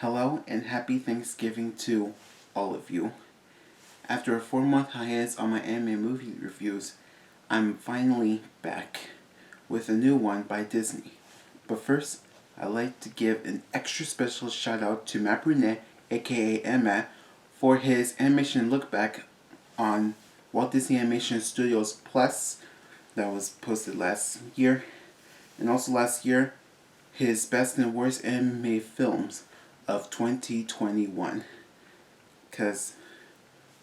Hello and happy Thanksgiving to all of you. After a 4-month hiatus on my anime movie reviews, I'm finally back with a new one by Disney. But first, I'd like to give an extra special shout out to Matt Brunet, aka Emma, for his animation look back on Walt Disney Animation Studios Plus that was posted last year. And also last year, his best and worst anime films of 2021. Because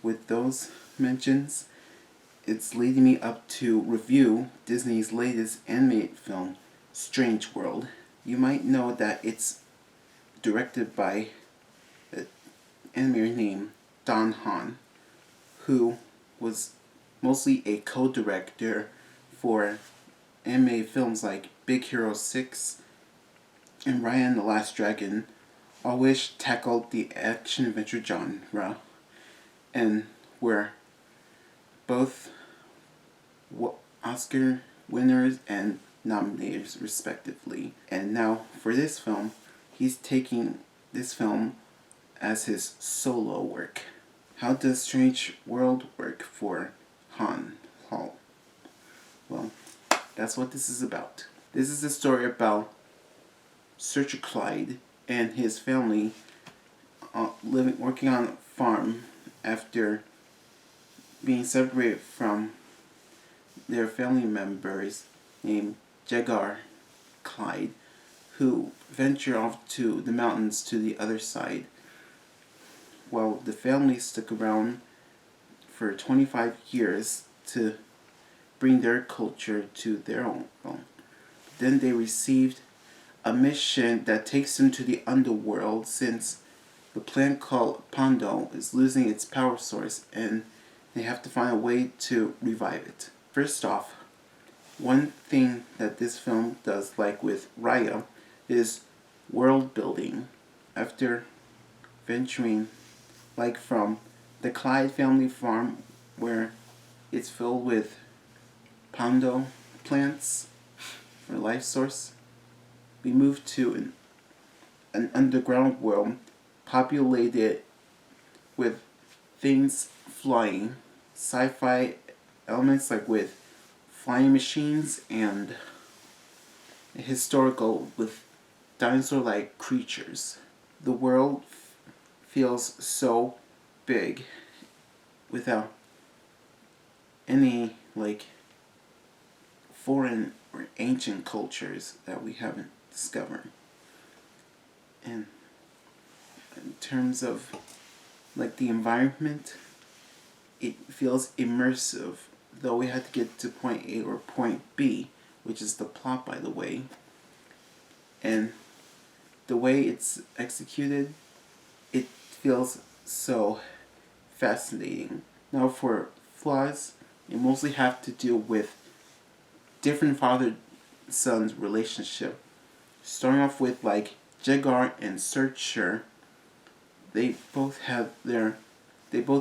with those mentions, it's leading me up to review Disney's latest animated film, Strange World. You might know that it's directed by an animator named Don Hahn, who was mostly a co-director for animated films like Big Hero 6 and Raya and the Last Dragon, all which tackled the action-adventure genre and were both Oscar winners and nominators respectively. And now for this film, he's taking this film as his solo work. How does Strange World work for Han Hall? Well, that's what this is about. This is a story about Searcher Clyde and his family working on a farm after being separated from their family members named Jagar Clyde, who venture off to the mountains to the other side, while the family stuck around for 25 years to bring their culture to their own. Then they received a mission that takes them to the underworld, since the planet called Pondo is losing its power source and they have to find a way to revive it. First off, one thing that this film does, like with Raya, is world building. After venturing, like from the Clyde family farm, where it's filled with Pondo plants for life source, we move to an underground world populated with things flying, sci-fi elements like with flying machines, and historical with dinosaur-like creatures. The world feels so big without any foreign or ancient cultures that we haven't discovered. And in terms of the environment, it feels immersive, though we had to get to point A or point B, which is the plot, by the way. And the way it's executed, it feels so fascinating. Now for flaws, it mostly have to do with different father-son's relationship. Starting off with Jagar and Searcher, they both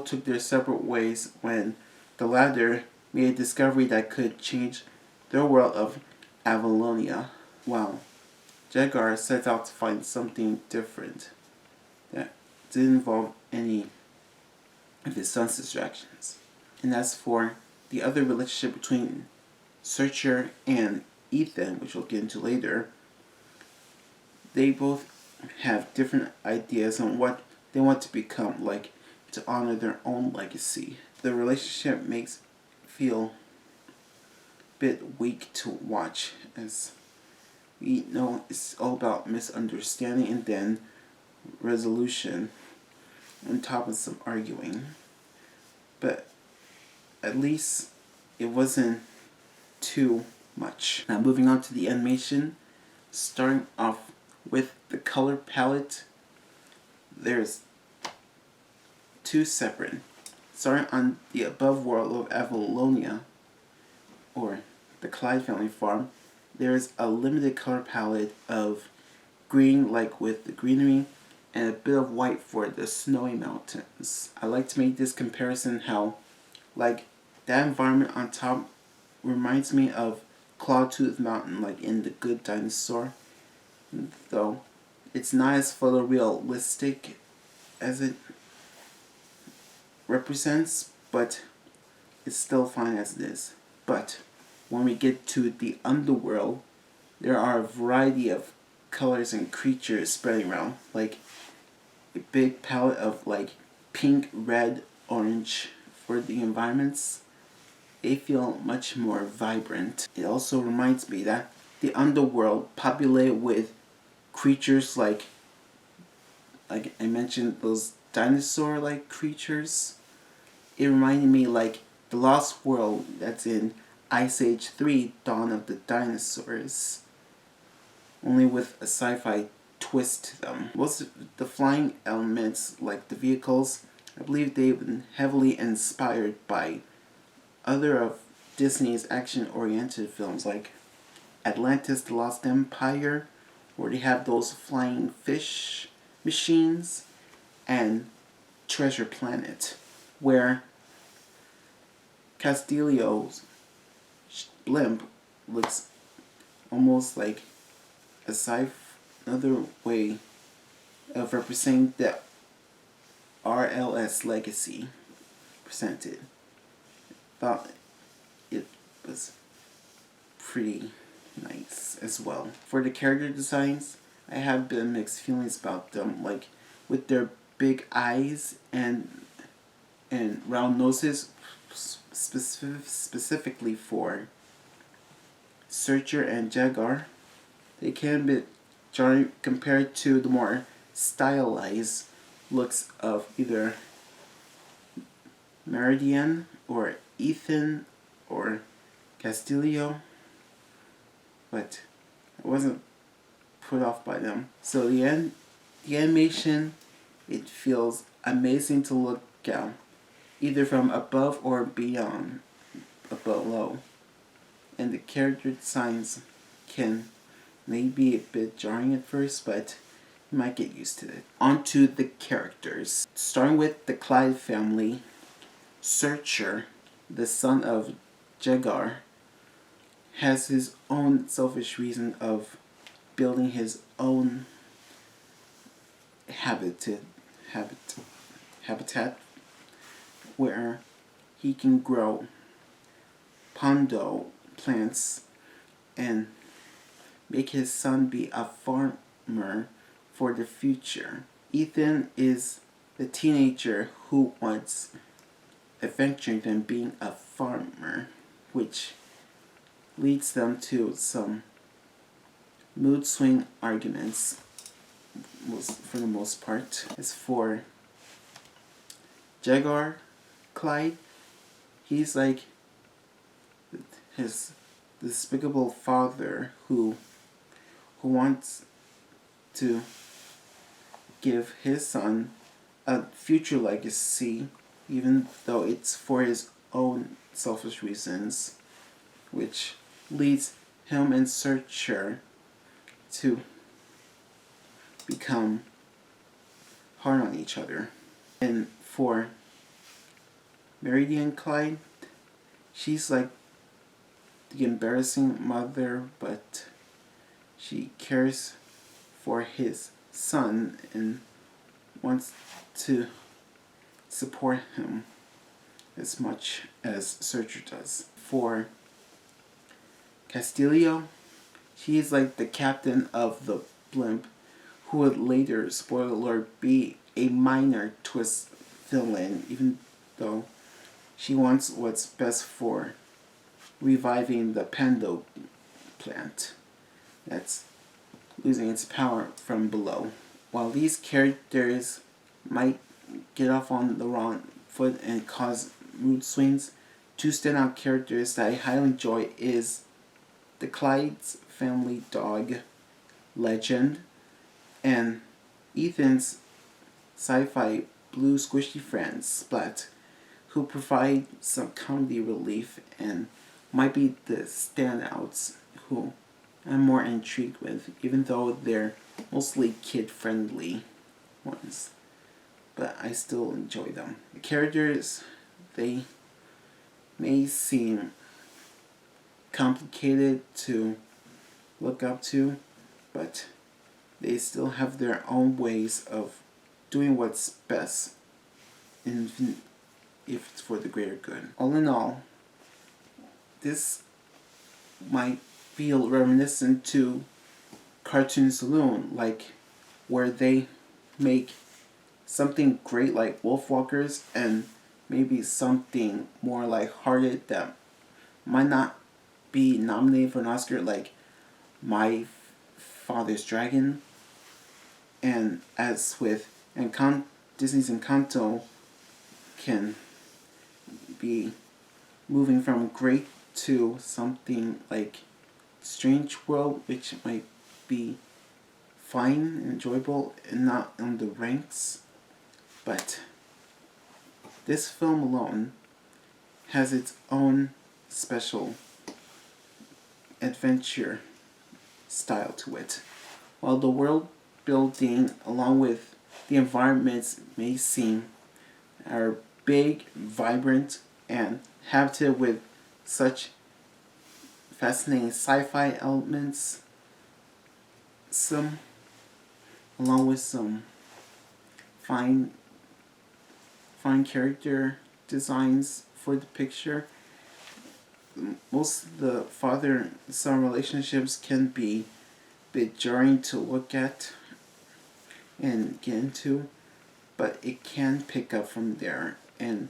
took their separate ways when the latter made a discovery that could change their world of Avalonia, while Jagar sets out to find something different that didn't involve any of his son's distractions. And as for the other relationship between Searcher and Ethan, which we'll get into later, they both have different ideas on what they want to become, to honor their own legacy. The relationship makes it feel a bit weak to watch, as we know it's all about misunderstanding and then resolution on top of some arguing. But at least it wasn't too much. Now moving on to the animation, starting off with the color palette, there's two separate. Starting on the above world of Avalonia, or the Clyde family farm, there's a limited color palette of green, with the greenery, and a bit of white for the snowy mountains. I like to make this comparison how, that environment on top reminds me of Clawtooth Mountain, in The Good Dinosaur, though it's not as photorealistic as it represents, but it's still fine as it is. But when we get to the underworld, there are a variety of colors and creatures spreading around, like a big palette of like pink, red, orange for the environments. They feel much more vibrant. It also reminds me that the underworld populated with creatures like I mentioned, those dinosaur-like creatures. It reminded me like the Lost World that's in Ice Age 3, Dawn of the Dinosaurs, only with a sci-fi twist to them. Most of the flying elements, like the vehicles, I believe they've been heavily inspired by other of Disney's action-oriented films like Atlantis the Lost Empire, where they have those flying fish machines, and Treasure Planet, where Castilio's blimp looks almost like another way of representing the RLS legacy presented. Thought it was pretty nice as well. For the character designs, I have been mixed feelings about them, like with their big eyes and round noses, specifically for Searcher and Jaguar. They can be jarring compared to the more stylized looks of either Meridian or Ethan or Castilio, but I wasn't put off by them. So the animation, it feels amazing to look at, either from above or below. And the character designs can maybe a bit jarring at first, but you might get used to it. On to the characters. Starting with the Clyde family, Searcher, the son of Jaguar, has his own selfish reason of building his own habitat where he can grow pondo plants and make his son be a farmer for the future. Ethan is the teenager who wants adventure than being a farmer, which leads them to some mood swing arguments for the most part. As for Jaguar Clyde, he's like his despicable father who wants to give his son a future legacy, even though it's for his own selfish reasons, which leads him and Searcher to become hard on each other. And for Meridian Clyde, she's like the embarrassing mother, but she cares for his son and wants to support him as much as Searcher does. For Castilio, she's like the captain of the blimp, who would later, spoiler alert, be a minor twist villain, even though she wants what's best for reviving the Pando plant that's losing its power from below. While these characters might get off on the wrong foot and cause mood swings, two standout characters that I highly enjoy is the Clyde's family dog, Legend, and Ethan's sci-fi blue squishy friend, Splat, who provide some comedy relief and might be the standouts who I'm more intrigued with, even though they're mostly kid-friendly ones. But I still enjoy them. The characters, they may seem complicated to look up to, but they still have their own ways of doing what's best, if it's for the greater good. All in all, this might feel reminiscent to Cartoon Saloon, like where they make something great like Wolfwalkers and maybe something more lighthearted that might not be nominated for an Oscar, like My Father's Dragon. And as with Disney's Encanto can be moving from great to something like Strange World, which might be fine and enjoyable and not on the ranks. But this film alone has its own special adventure style to it. While the world building along with the environments may seem are big, vibrant, and have to with such fascinating sci-fi elements, along with some fine character designs for the picture. Most of the father-son relationships can be a bit jarring to look at and get into, but it can pick up from there and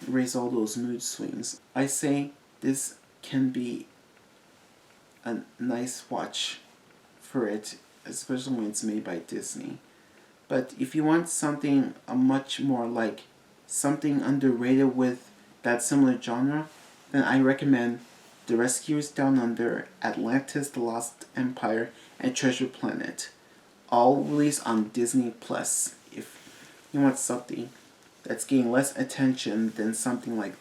erase all those mood swings. I say this can be a nice watch for it, especially when it's made by Disney. But if you want something much more like something underrated with that similar genre, then I recommend The Rescuers Down Under, Atlantis the Lost Empire, and Treasure Planet. All released on Disney Plus. If you want something that's getting less attention than something like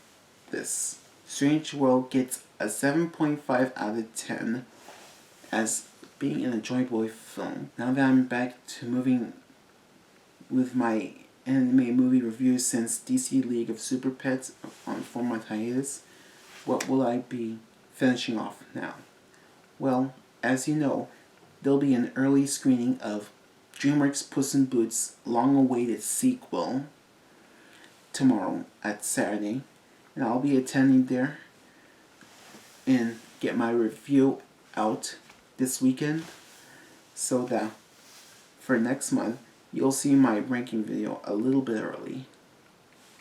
this. Strange World gets a 7.5 out of 10 as being an enjoyable film. Now that I'm back to moving with my anime movie reviews since DC League of Super Pets on 4-month hiatus, what will I be finishing off now? Well, as you know, there'll be an early screening of DreamWorks Puss in Boots' long-awaited sequel tomorrow at Saturday, and I'll be attending there and get my review out this weekend so that for next month you'll see my ranking video a little bit early.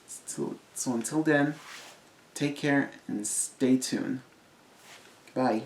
So until then, take care and stay tuned. Bye.